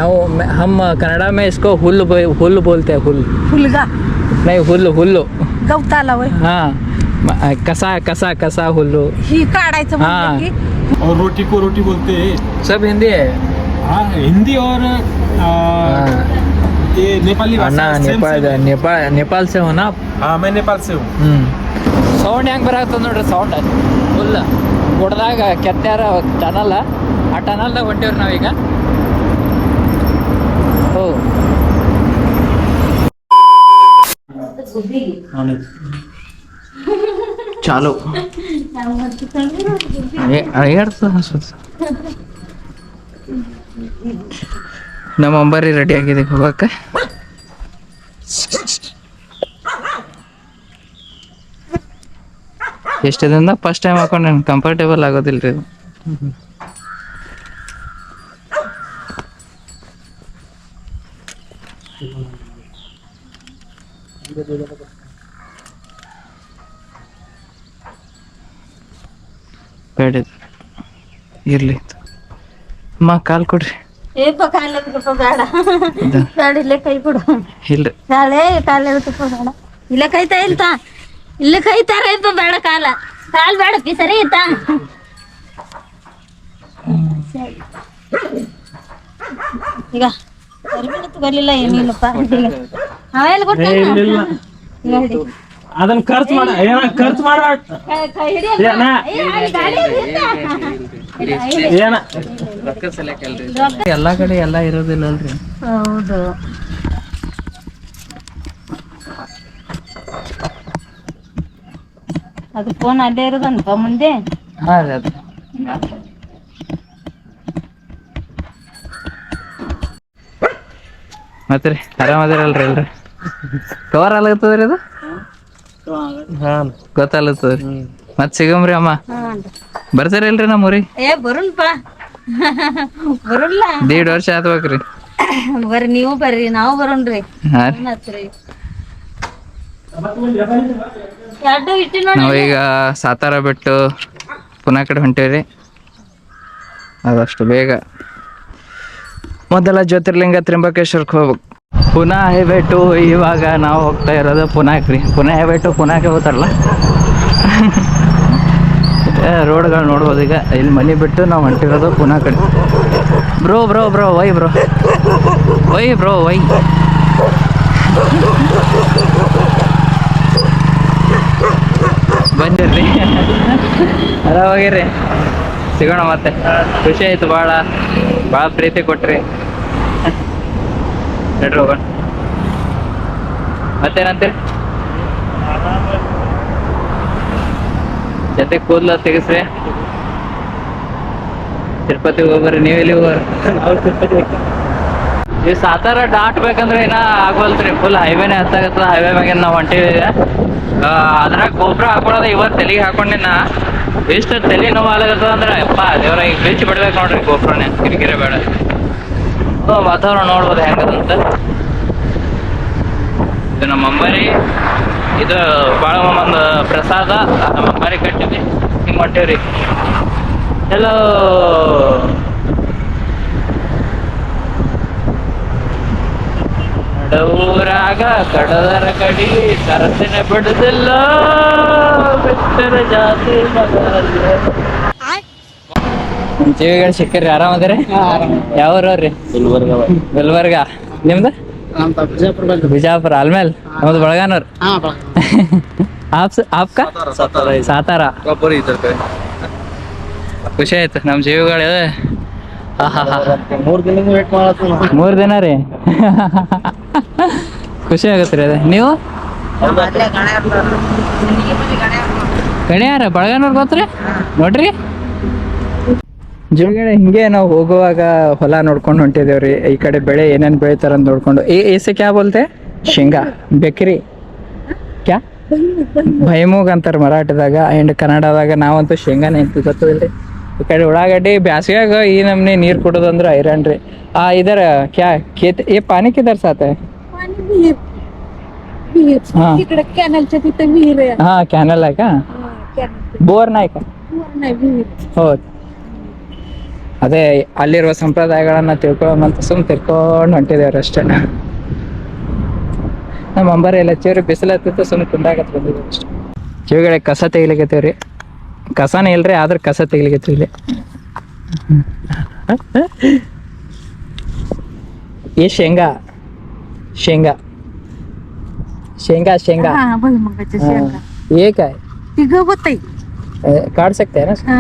ನಾವು हम कन्नड़ा में इसको हुल्ल बोलते हैं हुल्ल हुलगा नहीं हुल्ल गवताला वय हाँ कसा हुल्लू ही काढायचं हाँ. म्हटलं की और रोटी को रोटी बोलते हैं. सब हिंदी है हाँ हिंदी और ये नेपाली ಅಣ್ಣ नेपाल से हो ना आप? हाँ मैं नेपाल से हूँ. ಸೌಂಡ್ ಹೆಂಗೆ ಬರಾಗ್ತದೆ ನೋಡ್ರಿ ಸೌಂಡ್ ಫುಲ್ ಹೊಡೆದಾಗ ಕೆತ್ತಾರ ಟನಲ್ ಆ ಟನಲ್ದಾಗ ಹೊಂಟೇವ್ರಿ ನಾವೀಗ ಓ ಚಾಲು ನಮ್ಮ ಅಂಬಾರಿ ರೆಡಿ ಆಗಿದೆ ಹೋಗಕ್ಕೆ ಎಷ್ಟು ದಿನ ಫಸ್ಟ್ ಟೈಮ್ ಹಾಕೊಂಡೆ ಕಂಫರ್ಟೇಬಲ್ ಆಗೋದಿಲ್ಲ ರೀ ಬೇಡ ಇರ್ಲಿ ಅಮ್ಮ ಕಾಲ್ ಕೊಡ್ರಿ ಬೇಡ ಬೇಡ ಇಲ್ಲೇ ಕೈ ಕೊಡು ಇಲ್ರಿ ಕಾಲೇ ಕಾಲೇ ಬೇಡ ಇಲ್ಲೇ ಕೈತಾ ಇಲ್ತಾ ಇಲ್ಲೇ ಕೈತಾರ ಇಪ್ಪ ಬೇಡ ಕಾಲ್ ಬೇಡ ಸರಿ ಇತ್ತಾ ಈಗ ತಗೊಳ್ಳಿಲ್ಲ ಏನಿಲ್ಲಪ್ಪ ಅವೆಲ್ಲ ಕೊಟ್ಟೆ ಅದನ್ನ ಖರ್ಚು ಮಾಡ ಖರ್ಚು ಎಲ್ಲಾ ಕಡೆ ಎಲ್ಲ ಇರೋದಿಲ್ಲ ಅಲ್ರಿ ಹೌದು ಅದು ಫೋನ್ ಅಲ್ಲೇ ಇರೋದನ್ಪ ಮುಂದೆ ಹಾ ರೀ ಅದು ಮತ್ತೆ ರೀ ಆರಾಮದಿರಲ್ರಿ ಎಲ್ರಿ ಕವರ್ ಆಗ್ಲತ್ತದ್ರಿ ಅದು ಗೊತ್ತಾಗ್ಲತ್ತದ್ರಿ ಮತ್ ಸಿಗಮ್ರಿ ಅಮ್ಮ ಬರ್ತಾರ ಇಲ್ರಿ ನಮ್ಮ ಊರಿ ಬರುನ್ಪ ಬರುಲ್ಲ 1.5 ವರ್ಷ ಆತ್ಬೇಕ್ರಿ ಬರ್ರಿ ನೀವು ಬರ್ರಿ ನಾವು ಬರೋಣ್ರಿ ಹಾ ರೀ ನಾವೀಗ ಸಾತಾರ ಬಿಟ್ಟು ಪುನಃ ಕಡೆ ಹೊಂಟೇವ್ರಿ ಆದಷ್ಟು ಬೇಗ ಮೊದಲ ಜ್ಯೋತಿರ್ಲಿಂಗ ತ್ರ್ಯಂಬಕೇಶ್ವರಕ್ಕೆ ಹೋಗ್ಬೇಕು ಪುನಃ ಹೈವೇಟು ಇವಾಗ ನಾವು ಹೋಗ್ತಾ ಇರೋದು ಪುನಃ ಹೈವೇಟು ಪುನಃಕ್ಕೆ ಹೋಗ್ತಾರಲ್ಲ ರೋಡ್ಗಳು ನೋಡ್ಬೋದು ಈಗ ಇಲ್ಲಿ ಮನೆ ಬಿಟ್ಟು ನಾವು ಹೊಂಟಿರೋದು ಪುನಃ ಕಡೆ ಬ್ರೋ ವೈ ಬಂದಿರ್ರಿ ಆರಾಮಾಗಿರ್ರಿ ಸಿಗೋಣ ಮತ್ತೆ ಖುಷಿ ಆಯ್ತು ಭಾಳ ಪ್ರೀತಿ ಕೊಟ್ರಿ ನಡ್ರಿ ಹೋಗೋಣ ಮತ್ತೇನಂತೀರಿ ಜೊತೆ ಕೂದಲು ತೆಗಿಸ್ರಿ ತಿರುಪತಿ ಹೋಗ್ಬರ್ರಿ ನೀವು ಎಲ್ಲಿ ಹೋಗ್ಬರ್ರಿ ಈ ಸಾತಾರ ದಾಟ್ಬೇಕಂದ್ರೆ ಏನ ಆಗೋಲ್ತ್ರಿ ಫುಲ್ ಹೈವೇನೆ ಹತ್ತಾಗತ್ತದ ಹೈವೇ ಮ್ಯಾಗ ನಾವು ಹೊಂಟಿವಿ ಅದ್ರಾಗ ಗೊಬ್ಬರ ಹಾಕೊಳ್ಳೋದ ಇವತ್ತು ತಲೆಗೆ ಹಾಕೊಂಡಿನ ಇಷ್ಟು ತಲೆ ನೋವು ಆಗ್ಲತ್ತದ ಅಂದ್ರೆ ಯಪ್ಪ ದೇವ್ರ ಈಗ ಬೀಚ್ ಬಿಡ್ಬೇಕು ನೋಡ್ರಿ ಗೊಬ್ಬರನೇ ಕಿರಿಕಿರಿ ಬೇಡ ವಾತಾವರಣ ನೋಡ್ಬೋದು ಹೆಂಗದಂತ ಇದು ನಮ್ಮ ಅಂಬಾರಿ ಇದು ಬಾಳ ಒಂದು ಪ್ರಸಾದ ನಮ್ಮ ಅಂಬಾರಿ ಕಟ್ಟಿದ್ವಿ ಹಿಂಗೆ ಹೊಂಟೇವ್ರಿ ಎಲ್ಲೋ ನಡೂರಾಗ ಕಡದರ ಕಡಿ ಸರಸಿನ ಬಿಡುದಿಲ್ಲ ಬಿಟ್ಟರ ಜಾತಿ ಜೀವಿಗಳು ಸಿಕ್ಕರಿ ಆರಾಮದ್ರಿ ಯಾವ್ರಿ ಗುಲ್ಬರ್ಗ ನಿಮ್ದು ಬಿಜಾಪುರ ಆಲ್ಮೇಲ್ ನಮ್ದು ಬೆಳಗಾನೂರ್ ಆಪ್ಕ ಸಾತಾರ ಖುಷಿ ಆಯ್ತು ನಮ್ ಜೀವಿಗಳು 3 ದಿನ ರೀ ಖುಷಿ ಆಗತ್ರಿ ಅದ ನೀವು ಗಣ್ಯಾರ ಬಳಗಾನವ್ರು ಗೊತ್ತ್ರಿ ನೋಡ್ರಿ ಜೀವಗಡೆ ಹಿಂಗೆ ನಾವು ಹೋಗುವಾಗ ಹೊಲ ನೋಡ್ಕೊಂಡು ಹೊಂಟಿದೇವ್ರಿ ಈ ಕಡೆ ಬೆಳೆ ಏನೇನ್ ಬೆಳಿತಾರ ಅಂತ ನೋಡ್ಕೊಂಡು ಏಸೆ ಕ್ಯಾ ಬೋಲ್ತೆ ಶೇಂಗಾ ಬೇಕ್ರಿ ಕ್ಯಾ ಭೈಮೂಗ್ ಅಂತಾರ ಮರಾಠದಾಗ ಅಂಡ್ ಕನ್ನಡದಾಗ ನಾವಂತೂ ಶೇಂಗಾನೇ ಅಂತ ಗೊತ್ತದಿಲ್ರಿ ಈ ಕಡೆ ಉಳ್ಳಾಗಡ್ಡಿ ಬ್ಯಾಸಿಗ್ಯಾಗ ಈ ನಮ್ನಿ ನೀರ್ ಕುಡೋದಂದ್ರ ಐರನ್ ರೀ ಇದರ ಕ್ಯಾ खेत ये पानी किधर से आता है हाँ तिकडे कॅनलच्या तिथे विहीर आहे हाँ कॅनल आहे का बोर नाही का नाही विहीर हो ಅದೇ ಅಲ್ಲಿರುವ ಸಂಪ್ರದಾಯಗಳನ್ನ ತಿಳ್ಕೊಳ್ಳೋಮಂತ ಸುಮ್ ತಿಳ್ಕೊಂಡು ಹೊಂಟಿದೇವ್ರಿ ಅಷ್ಟೇ. ನಮ್ಮ ಅಂಬಾರಿ ಎಲ್ಲ ಚೇರಿ ಬಿಸಿಲತ್ತಿತ್ತು ಸುಮ್ಮನೆ ಕುಂದಾಗತ್ ಬಂದಿದ್ದೀವಿ ಅಷ್ಟೇ. ಕಿವಿಗಡೆ ಕಸ ತೆಗಿಲಿಕತ್ತೀವ್ರಿ. ಕಸನೇ ಇಲ್ರಿ ಆದ್ರೆ ಕಸ ತೆಗಿಲಿಕತ್ತೀವಿ ಇಲ್ಲಿ. ಈ ಶೇಂಗಾ ಶೇಂಗಾ शेंगा शेंगा हा भुईमुगाच्या शेंगा ये काय ती गवत आहे. काढ सकते हैं ना. हा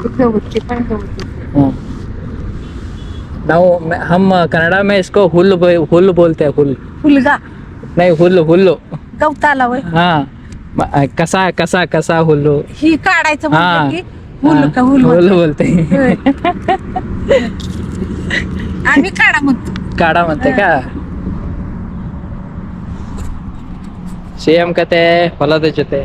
ती गवत ती पण गवत आहे. ನಾವು हम कन्नड़ा में इसको हुल बोलते हैं. हुल फुलगा नहीं हुल हुल्लू. गवताला वय हाँ कसा कसा कसा हुल्लू. ही काढायचं हा. म्हणलं की हुल का हुल हुल बोलते हैं. होय. आम्ही काढा म्हणतो. काढा म्हणते का. सेम कहते ಹೊಲದ ಜೊತೆ.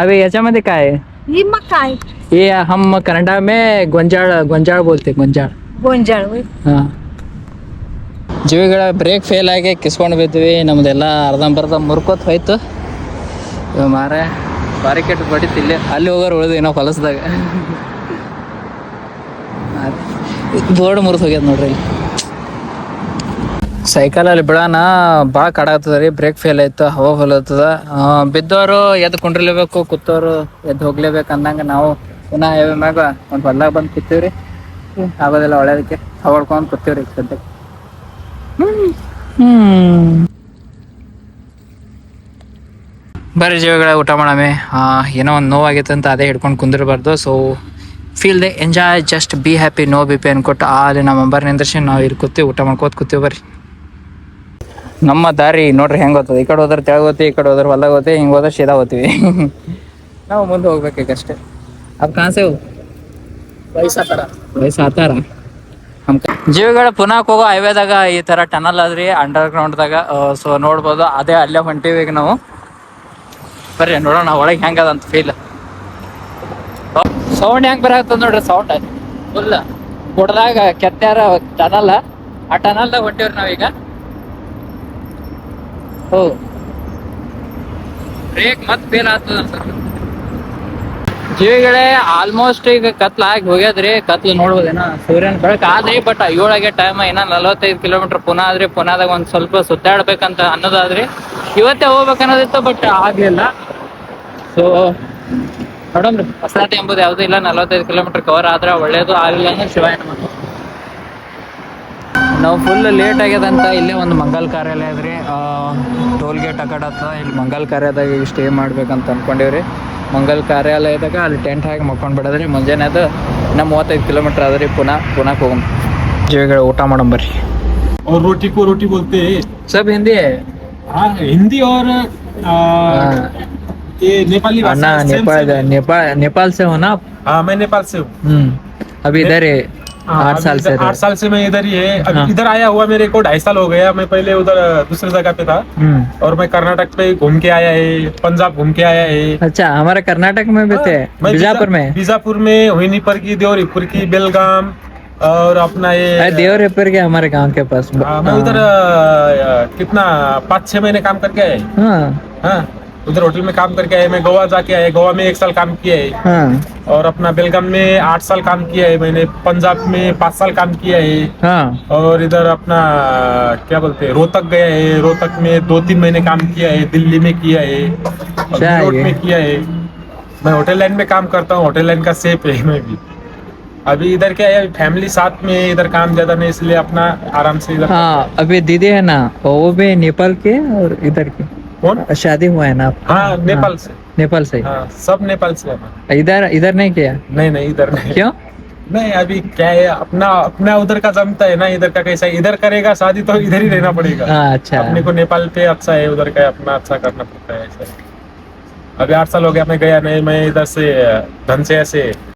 अबे याच्यामध्ये काय आहे. ही मग काय ये हम कन्नड़ा में ಗೊಂಜಾಳ ಗೊಂಜಾಳ बोलते हैं. ಗೊಂಜಾಳ ಗೋಂಜಾಳ वय ಹಾಂ. ಜೀವಿಗಳ ಬ್ರೇಕ್ ಫೇಲ್ ಆಗಿ ಕಿಸ್ಕೊಂಡು ಬಿದ್ವಿ. ನಮ್ದೆಲ್ಲ ಅರ್ಧಂಬರ್ಧ ಮುರ್ಕೋತ್ ಹೋಯ್ತು. ಮಾರ ಬಾರಿ ಕೆಟ್ಟು ಬಡಿತಿಲ್ಲ. ಅಲ್ಲಿ ಹೋಗೋರು ಉಳಿದು ಏನೋ ಹೊಲಸ್ದಾಗ ಬೋರ್ಡ್ ಮುರಿದು ಹೋಗ್ಯದ ನೋಡ್ರಿ. ಸೈಕಲಲ್ಲಿ ಬಿಡೋಣ ಭಾಳ ಕಾಡಾಗ್ತದ ರೀ. ಬ್ರೇಕ್ ಫೇಲ್ ಆಯ್ತು, ಹವಾ ಫುಲ್ ಆಗ್ತದ. ಬಿದ್ದವರು ಎದ್ದು ಕುಂಡ್ರಲೇಬೇಕು, ಕೂತೋರು ಎದ್ದು ಹೋಗ್ಲೇಬೇಕು ಅಂದಂಗೆ ನಾವು ಪುನಃ ಹೈವೇ ಮ್ಯಾಗ ಒಂದು ಹೊಲ್ದಾಗ ಬಂದು ಕೂತೀವ್ರಿ. ಆಗೋದಿಲ್ಲ ಒಳ್ಳೆದಕ್ಕೆ ಹೊಡ್ಕೊಂಡು ಕೂತೀವ್ರಿ ಸದ್ಯಕ್ಕೆ. ಬರ್ರಿ ಜೀವಿಗಳ ಊಟ ಮಾಡಮೆ. ಏನೋ ಒಂದು ನೋವಾಗಿತ್ತು ಅಂತ ಅದೇ ಹಿಡ್ಕೊಂಡು ಕುಂದಿರಬಾರ್ದು. So feel the enjoy, just be happy, no B P ಅನ್ಕೊಟ್ಟು ಅಲ್ಲಿ ನಮ್ಮ ಅಂಬಾರ್ ನಿಂದ್ರಿಸಿ ನಾವು ಇಲ್ಲಿ ಕೂತೀವಿ, ಊಟ ಮಾಡ್ಕೋತ ಕೂತೀವಿ. ಬರ್ರಿ ನಮ್ಮ ದಾರಿ ನೋಡ್ರಿ ಹೆಂಗೆ ಹೋಗ್ತದೆ. ಈ ಕಡೆ ಹೋದ್ರೆ ತೆಳಗೆ ಹೋಗ್ತೀವಿ, ಈ ಕಡೆ ಹೋದ್ರೆ ಹೊಲ್ದಾಗ ಹೋಗ್ತೀವಿ, ಹಿಂಗೆ ಹೋದ್ರೆ ಸೀದಾ ಹೋಗ್ತೀವಿ. ನಾವು ಮುಂದೆ ಹೋಗ್ಬೇಕಷ್ಟೇ. ಅದು ಕಾಣಿಸೇವು ವಯಸ್ಸಾತಾರ ಜೀವಿಗಳ ಪುನಃ ಹೋಗೋ ಹೈವೇದಾಗ ಈ ಥರ ಟನಲ್ ಅದ್ರಿ ಅಂಡರ್ ಗ್ರೌಂಡ್ದಾಗ. ಸೊ ನೋಡ್ಬೋದು, ಅದೇ ಅಲ್ಲೇ ಹೊಂಟೀವಿ ಈಗ ನಾವು. ಬರ್ರಿ ನೋಡೋಣ ಒಳಗೆ ಹೆಂಗದಂತ ಫೀಲ್. ಸೌಂಡ್ ಹೆಂಗೆ ಬರಾಗ್ತದ ನೋಡ್ರಿ. ಸೌಂಡ್ ಫುಲ್ ಕೊಡ್ದಾಗ ಕೆತ್ತಾರ ಟನಲ್, ಆ ಟನಲ್ದಾಗ ಹೊಂಟೀವ್ರಿ ನಾವೀಗ. ಓ ಬ್ರೇಕ್ ಮತ್ತೆ ಫೇಲ್ ಆಗ್ತದ ಅಂತ ಜೀವಿಗಳೇ. ಆಲ್ಮೋಸ್ಟ್ ಈಗ ಕತ್ಲಾಗಿ ಹೋಗ್ಯದ್ರಿ. ಕತ್ಲು ನೋಡ್ಬೋದೇನ ಸೂರ್ಯನ ಬೆಳಕು ಆದ್ರಿ. ಬಟ್ 7 ಟೈಮ್ ಏನ 45 ಕಿಲೋಮೀಟರ್ ಪುನಃ ಆದ್ರಿ. ಪುನಾದಾಗ ಒಂದ್ ಸ್ವಲ್ಪ ಸುತ್ತಾಡ್ಬೇಕಂತ ಅನ್ನೋದಾದ್ರಿ. ಇವತ್ತೇ ಹೋಗ್ಬೇಕನ್ನೋದಿತ್ತು, ಬಟ್ ಆಗ್ಲಿಲ್ಲ. ಸೊ ನೋಡಮ್ರಿ, ಹೊಸದಾಟಿ ಎಂಬುದು ಯಾವ್ದು ಇಲ್ಲ. 45 ಕಿಲೋಮೀಟರ್ ಕವರ್ ಆದ್ರೆ ಒಳ್ಳೇದು, ಆಗಿಲ್ಲ ಅಂದ್ರೆ ಶಿವಾಯ ನಮಃ. ನಾವು ಫುಲ್ ಲೇಟ್ ಆಗ್ಯದಂತ ಇಲ್ಲೇ ಒಂದು ಮಂಗಲ್ ಕಾರ್ಯಾಲಯ ಅದ್ರಿ. ಟೋಲ್ ಗೇಟ್ ಆ ಕಡೆ ಹತ್ತದ. ಇಲ್ಲಿ ಮಂಗಲ್ ಕಾರ್ಯದಾಗ ಸ್ಟೇ ಮಾಡ್ಬೇಕಂತ ಅನ್ಕೊಂಡಿವ್ರಿ. ಮಂಗಲ್ ಕಾರ್ಯಾಲಯದಾಗ ಅಲ್ಲಿ ಟೆಂಟ್ ಹಾಕಿ ಮಕ್ಕೊಂಡು ಬಿಡೋದ್ರಿ. ಮುಂಜಾನೆ ಅದು ಇನ್ನು 35 ಕಿಲೋಮೀಟರ್ ಅದ್ರಿ. ಪುನಃ ಹೋಗಮ್ ಜೀವಿಗಳ ಊಟ ಮಾಡಂಬರ್ರಿ. और रोटी को रोटी बोलते हैं. सब हिंदी है. हाँ हिंदी और ये नेपाली अन्ना नेपाल से हो ना आप. हाँ मैं नेपाल से हूँ. अभी इधर है 8 साल से. 8 साल से मैं इधर ही है. अभी इधर आया हुआ मेरे को 2.5 साल हो गया. मैं पहले उधर दूसरी जगह पे था और मैं कर्नाटक पे घूम के आया है, पंजाब घूम के आया है. अच्छा हमारे कर्नाटक में भी थे. बीजापुर में होनीपर की, देवरीपुर की, बेलगाम और अपना ये देवरीपुर के हमारे गांव के पास. मैं उधर कितना 5-6 महीने काम करके आए. हाँ उधर होटल में काम करके आए. मैं गोवा जाके आए. गोवा में 1 साल काम किया है. और अपना बेलगाम में 8 साल काम किया है मैंने. पंजाब में 5 साल काम किया है. और इधर अपना क्या बोलते हैं रोहतक गया है. रोहतक में 2-3 महीने काम किया है. दिल्ली में किया है, मेरठ में किया है. मैं होटल लाइन में काम करता हूँ. होटल लाइन का सेफ है मैं भी. अभी इधर क्या है, फैमिली साथ में, इधर काम ज्यादा नहीं, इसलिए अपना आराम से इधर. हाँ अभी दीदी है ना, वो भी नेपाल के और इधर के. कौन शादी हुआ है ना आप. हाँ नेपाल से. नेपाल से. हाँ सब नेपाल से है. इधर नहीं किया. नहीं इधर नहीं. क्यों नहीं अभी क्या है, अपना उधर का जमता है ना. इधर का कैसा है, इधर करेगा शादी तो इधर ही रहना पड़ेगा. अच्छा अपने को नेपाल पे अच्छा है, उधर का अपना अच्छा करना पड़ता है. ऐसा अभी 8 साल हो गया मैं गया नहीं. मैं इधर से धन से ऐसे